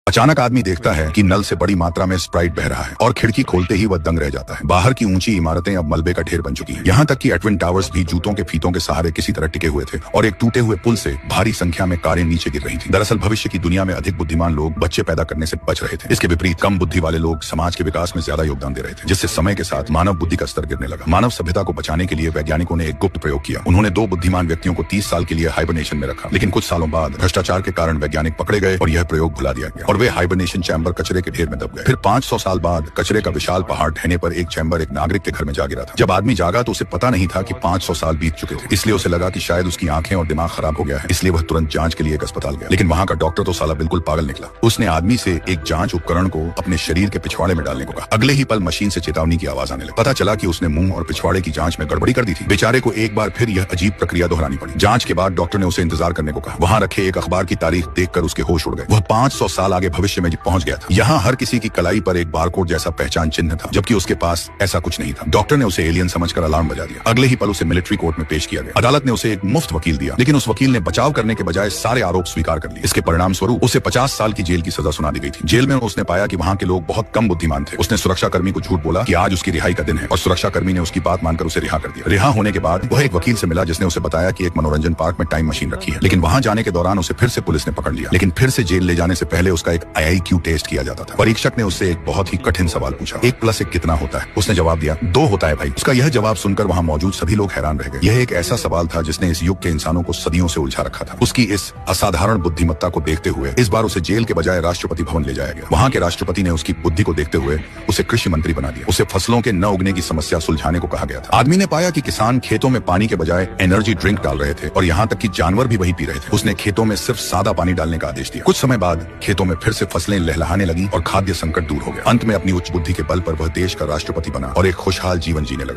अचानक आदमी देखता है कि नल से बड़ी मात्रा में स्प्राइट बह रहा है और खिड़की खोलते ही वह दंग रह जाता है। बाहर की ऊंची इमारतें अब मलबे का ढेर बन चुकी हैं। यहाँ तक कि ट्विन टावर्स भी जूतों के फीतों के सहारे किसी तरह टिके हुए थे और एक टूटे हुए पुल से भारी संख्या में कारें नीचे गिर रही थी। दरअसल भविष्य की दुनिया में अधिक बुद्धिमान लोग बच्चे पैदा करने से बच रहे थे। इसके विपरीत कम बुद्धि वाले लोग समाज के विकास में ज्यादा योगदान दे रहे थे, जिससे समय के साथ मानव बुद्धि का स्तर गिरने लगा। मानव सभ्यता को बचाने के लिए वैज्ञानिकों ने एक गुप्त प्रयोग किया। उन्होंने 2 बुद्धिमान व्यक्तियों को 30 साल के लिए हाइबरनेशन में रखा, लेकिन कुछ सालों बाद भ्रष्टाचार के कारण वैज्ञानिक पकड़े गए और यह प्रयोग भुला दिया गया और वे हाइबरनेशन चैम्बर कचरे के ढेर में दब गए। फिर 500 साल बाद कचरे का विशाल पहाड़ ढहने पर एक चैम्बर एक नागरिक के घर में जा गिरा था। जब आदमी जागा तो उसे पता नहीं था कि 500 साल बीत चुके थे, इसलिए उसे लगा कि शायद उसकी आंखें और दिमाग खराब हो गया है, इसलिए वह तुरंत जांच के लिए एक अस्पताल गया। लेकिन वहां का डॉक्टर तो साला बिल्कुल पागल निकला। उसने आदमी से एक जांच उपकरण को अपने शरीर के पिछवाड़े में डालने को कहा। अगले ही पल मशीन से चेतावनी की आवाज आने लगी। पता चला कि उसने मुंह और पिछवाड़े की जांच में गड़बड़ी कर दी थी। बेचारे को एक बार फिर यह अजीब प्रक्रिया दोहरानी पड़ी। जांच के बाद डॉक्टर ने उसे इंतजार करने को कहा। वहां रखे एक अखबार की तारीख देखकर उसके होश उड़ गए। वह 500 साल आगे भविष्य में पहुंच गया था। यहाँ हर किसी की कलाई पर एक बारकोड जैसा पहचान चिन्ह था, जबकि उसके पास ऐसा कुछ नहीं था। डॉक्टर ने उसे एलियन समझकर अलार्म बजा दिया। अगले ही पल उसे मिलिट्री कोर्ट में पेश किया गया। अदालत ने उसे एक मुफ्त वकील दिया, लेकिन उस वकील ने बचाव करने के बजाय सारे आरोप स्वीकार कर लिए। इसके परिणाम स्वरूप उसे 50 साल की जेल की सजा सुना दी गई थी। जेल में उसने पाया कि वहां के लोग बहुत कम बुद्धिमान थे। उसने सुरक्षाकर्मी को झूठ बोला कि आज उसकी रिहाई का दिन है और सुरक्षाकर्मी ने उसकी बात मानकर उसे रिहा कर दिया। रिहा होने के बाद वह एक वकील से मिला, जिसने उसे बताया कि एक मनोरंजन पार्क में टाइम मशीन रखी है। लेकिन वहां जाने के दौरान उसे फिर से पुलिस ने पकड़ लिया। लेकिन फिर से जेल ले जाने से पहले उसका एक IIQ टेस्ट किया जाता था। परीक्षक ने उससे एक बहुत ही कठिन सवाल पूछा, 1 + 1 कितना होता है? उसने जवाब दिया, 2 होता है भाई। उसका यह जवाब सुनकर वहां मौजूद सभी लोग हैरान रह गए। यह एक ऐसा सवाल था जिसने इस युग के इंसानों को सदियों से उलझा रखा था। उसकी इस असाधारण बुद्धिमत्ता को देखते हुए इस बार उसे जेल के बजाय राष्ट्रपति भवन ले जाया गया। वहां के राष्ट्रपति ने उसकी बुद्धि को देखते हुए उसे कृषि मंत्री बना दिया। उसे फसलों के न उगने की समस्या सुलझाने को कहा गया था। आदमी ने पाया कि किसान खेतों में पानी के बजाय एनर्जी ड्रिंक डाल रहे थे और यहाँ तक कि जानवर भी वही पी रहे थे। उसने खेतों में सिर्फ सादा पानी डालने का आदेश दिया। कुछ समय बाद खेतों में फिर से फसलें लहलहाने लगी और खाद्य संकट दूर हो गया। अंत में अपनी उच्च बुद्धि के बल पर वह देश का राष्ट्रपति बना और एक खुशहाल जीवन जीने लगा।